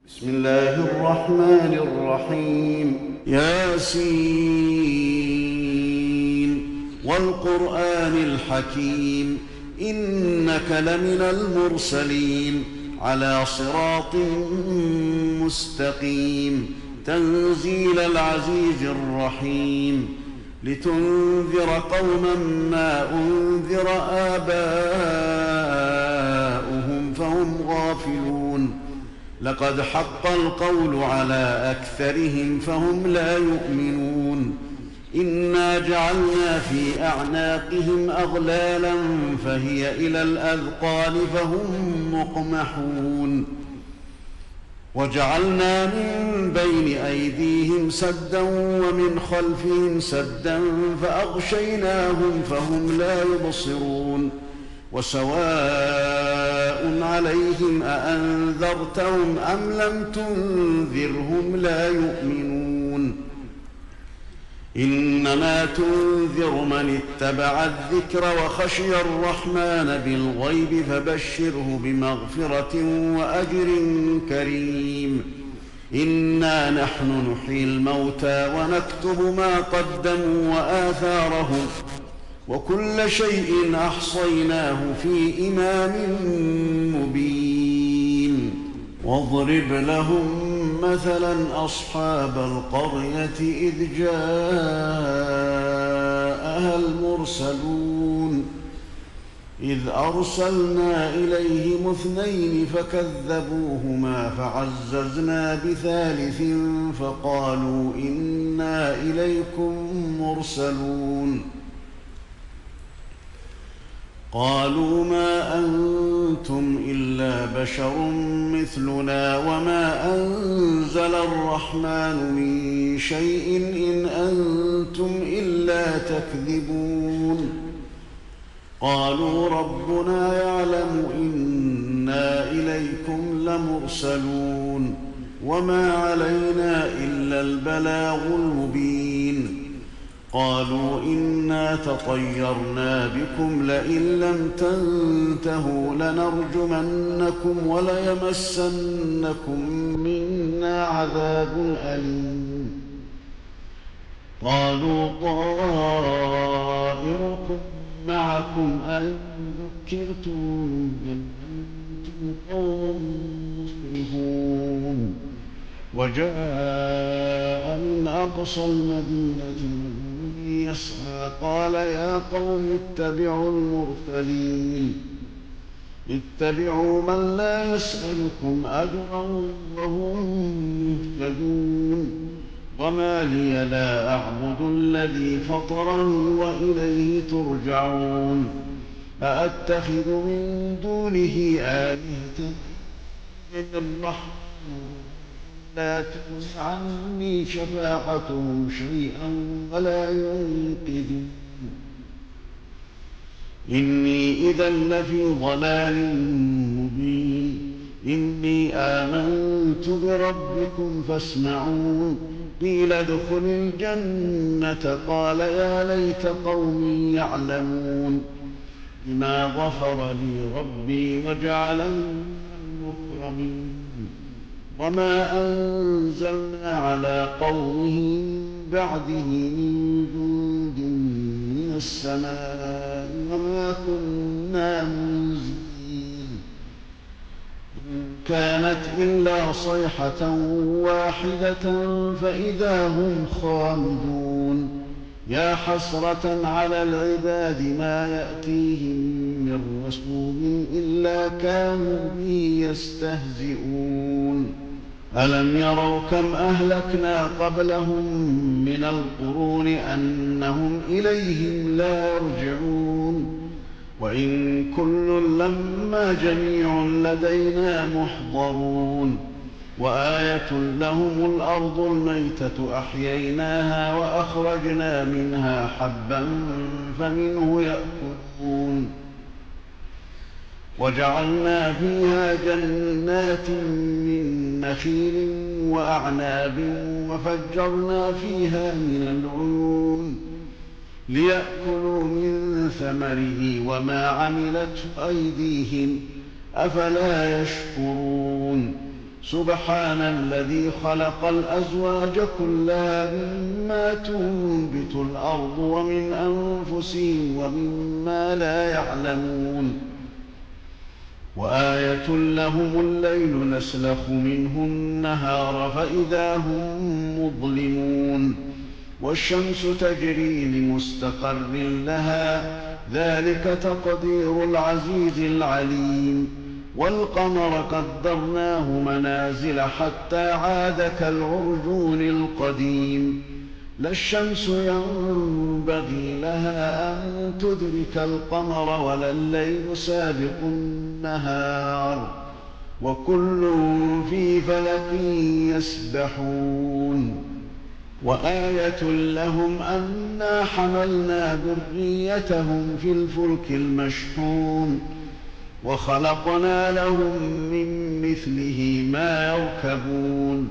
بسم الله الرحمن الرحيم ياسين والقرآن الحكيم إنك لمن المرسلين على صراط مستقيم تنزيل العزيز الرحيم لتنذر قوما ما أنذر آباؤهم فهم غافلون لقد حق القول على أكثرهم فهم لا يؤمنون إنا جعلنا في أعناقهم أغلالا فهي إلى الأذقان فهم مقمحون وجعلنا من بين أيديهم سدا ومن خلفهم سدا فأغشيناهم فهم لا يبصرون وسواء عليهم أأنذرتهم أم لم تنذرهم لا يؤمنون إنما تنذر من اتبع الذكر وخشي الرحمن بالغيب فبشره بمغفرة وأجر كريم إنا نحن نحيي الموتى ونكتب ما قدموا وآثارهم وكل شيء أحصيناه في إمام مبين واضرب لهم مثلا أصحاب القرية إذ جاءها المرسلون إذ أرسلنا إليهم اثنين فكذبوهما فعززنا بثالث فقالوا إنا إليكم مرسلون قالوا ما أنتم إلا بشر مثلنا وما أنزل الرحمن من شيء إن أنتم إلا تكذبون قالوا ربنا يعلم إنا إليكم لمرسلون وما علينا إلا البلاغ المبين قالوا إنا تطيرنا بكم لئن لم تنتهوا لنرجمنكم وليمسنكم منا عذاب أليم قالوا طائركم معكم أن ذكرتم بل أنتم قوم مسرفون وجاء من أقصى المدينة يسعى قال يا قوم اتبعوا المرسلين اتبعوا من لا يسألكم أجرا وهم مهتدون وما لي لا أعبد الذي فطرني وإليه ترجعون أأتخذ من دونه آلهة من الرحمن لا تغن عني شفاعتهم شيئا ولا ينقذون إني إذا لفي ضلال مبين إني آمنت بربكم فاسمعون قيل ادخل الجنة قال يا ليت قومي يعلمون بما غفر لي ربي وجعلني من المكرمين وما أنزلنا على قومه بعده من جند من السماء وما كنا منزلين إن كانت إلا صيحة واحدة فإذا هم خامدون يا حسرة على العباد ما يأتيهم من رسول إلا كانوا به يستهزئون ألم يروا كم أهلكنا قبلهم من القرون أنهم إليهم لا يرجعون وإن كل لما جميع لدينا محضرون وآية لهم الأرض الميتة أحييناها وأخرجنا منها حبا فمنه يأكلون وجعلنا فيها جنات من نخيل وأعناب وفجرنا فيها من العيون ليأكلوا من ثمره وما عملته أيديهم أفلا يشكرون سبحان الذي خلق الأزواج كلها مما تنبت الأرض ومن أنفسهم ومما لا يعلمون وآية لهم الليل نسلخ منه النهار فإذا هم مظلمون والشمس تجري لمستقر لها ذلك تقدير العزيز العليم والقمر قدرناه منازل حتى عاد كالعرجون القديم لا الشمس ينبغي لها أن تدرك القمر ولا الليل سابق النهار وكل في فلك يسبحون وآية لهم أنا حملنا ذريتهم في الفلك المشحون وخلقنا لهم من مثله ما يركبون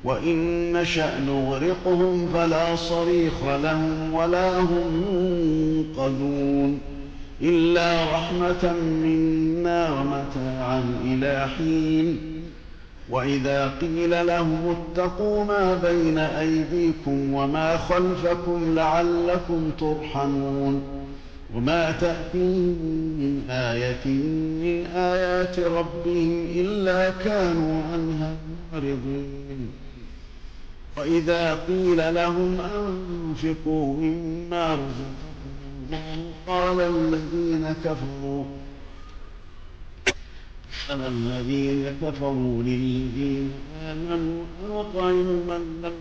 وإن نشأ نغرقهم فلا صريخ لهم ولا هم ينقذون إلا رحمة منا ومتاعا إلى حين وإذا قيل لهم اتقوا ما بين أيديكم وما خلفكم لعلكم ترحمون وما تأتيهم من آية من آيات ربهم إلا كانوا عنها معرضين وإذا قيل لهم أنفقوا مما رزقكم الله قال الذين كفروا للذين آمنوا أطعم من لم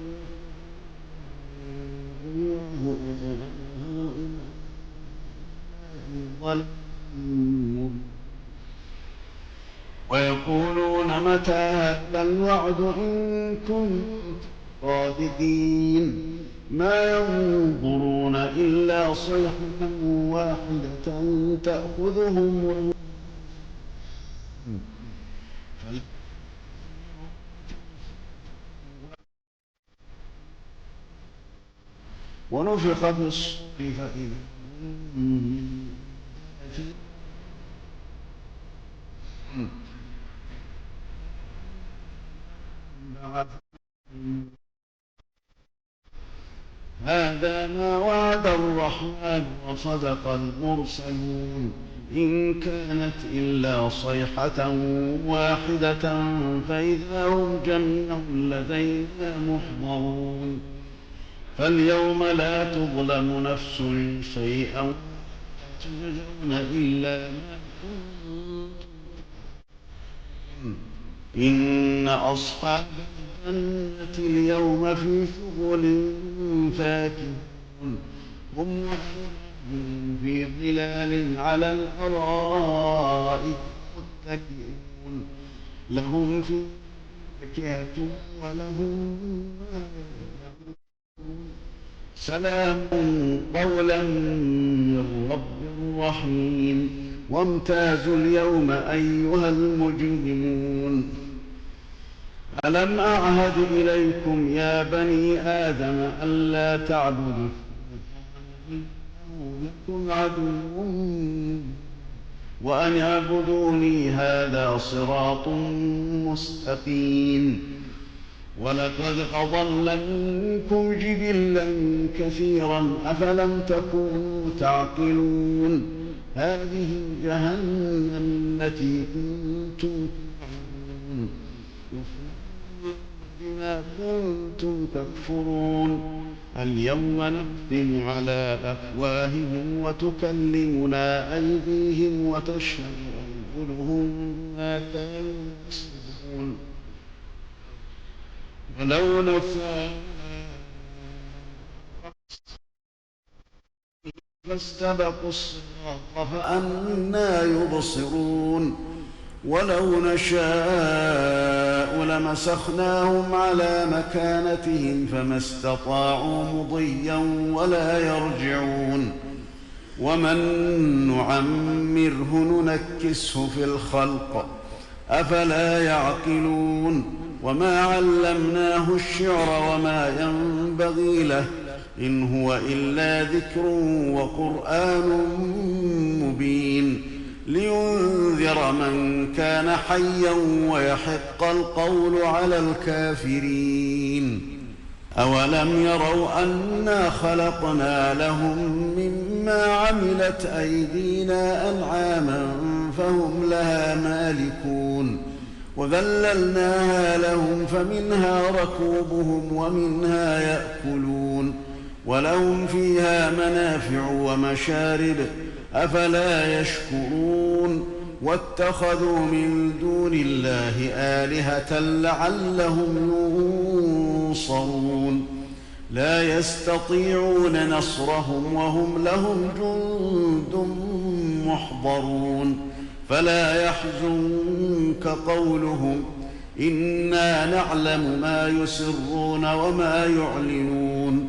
ويقولون متى هذا الوعد إن كنتم صادقين ما ينظرون إلا صيحة واحدة تأخذهم ونفخ في الصور فإذا هذا ما وعد الرحمن وصدق المرسلون إن كانت إلا صيحة واحدة فإذا هم جميع لدينا محضرون فاليوم لا تظلم نفس شيئا تجزون إلا ما كنتم إن أصحاب الجنة اليوم في شغل فاكهون هم في ظلال على الأرائك متكئون لهم في فاكهة ولهم ما يدعون سلام قولا من رب رحيم وامتازوا اليوم أيها المجرمون ألم أعهد إليكم يا بني آدم ألا تعبدوا لكم عدو وأن اعبدوني هذا صراط مستقيم ولقد أضل منكم جبلا كثيرا أفلم تكونوا تعقلون هذه جهنم التي كنتم توعدون بما كنتم تكفرون اليوم نختم على أفواههم وتكلمنا أيديهم وتشهد أرجلهم ما كانوا يكسبون ولو نشاء فاستبقوا الصراط فأنى يبصرون ولو نشاء لمسخناهم على مكانتهم فما استطاعوا مضيا ولا يرجعون ومن نعمره ننكسه في الخلق أفلا يعقلون وما علمناه الشعر وما ينبغي له إن هو إلا ذكر وقرآن مبين لينذر من كان حيا ويحق القول على الكافرين. أولم يروا أنا خلقنا لهم مما عملت أيدينا أنعاما فهم لها مالكون وذللناها لهم فمنها ركوبهم ومنها يأكلون ولهم فيها منافع ومشارب أفلا يشكرون. واتخذوا من دون الله آلهة لعلهم ينصرون لا يستطيعون نصرهم وهم لهم جند محضرون. فلا يحزنك قولهم إنا نعلم ما يسرون وما يعلنون.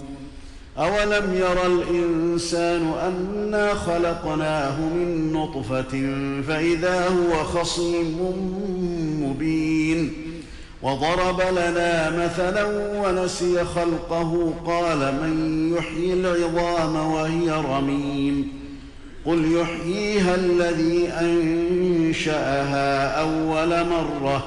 أولم ير الإنسان أنا خلقناه من نطفة فإذا هو خصيم مبين وضرب لنا مثلا ونسي خلقه قال من يحيي العظام وهي رميم قل يحييها الذي أنشأها أول مرة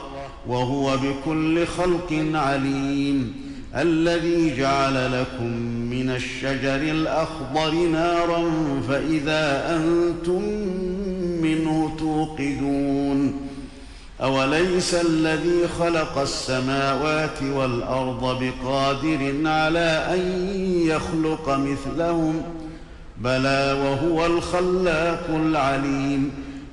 وهو بكل خلق عليم الذي جعل لكم من الشجر الأخضر نارا فإذا أنتم منه توقدون. أوليس الذي خلق السماوات والأرض بقادر على أن يخلق مثلهم بلى وهو الخلاق العليم.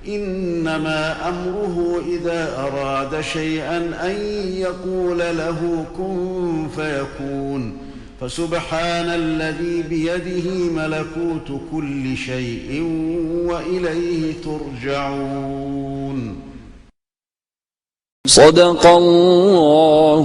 إنما أمره إذا أراد شيئا أن يقول له كن فيكون. فسبحان الذي بيده ملكوت كل شيء وإليه ترجعون. صدق الله.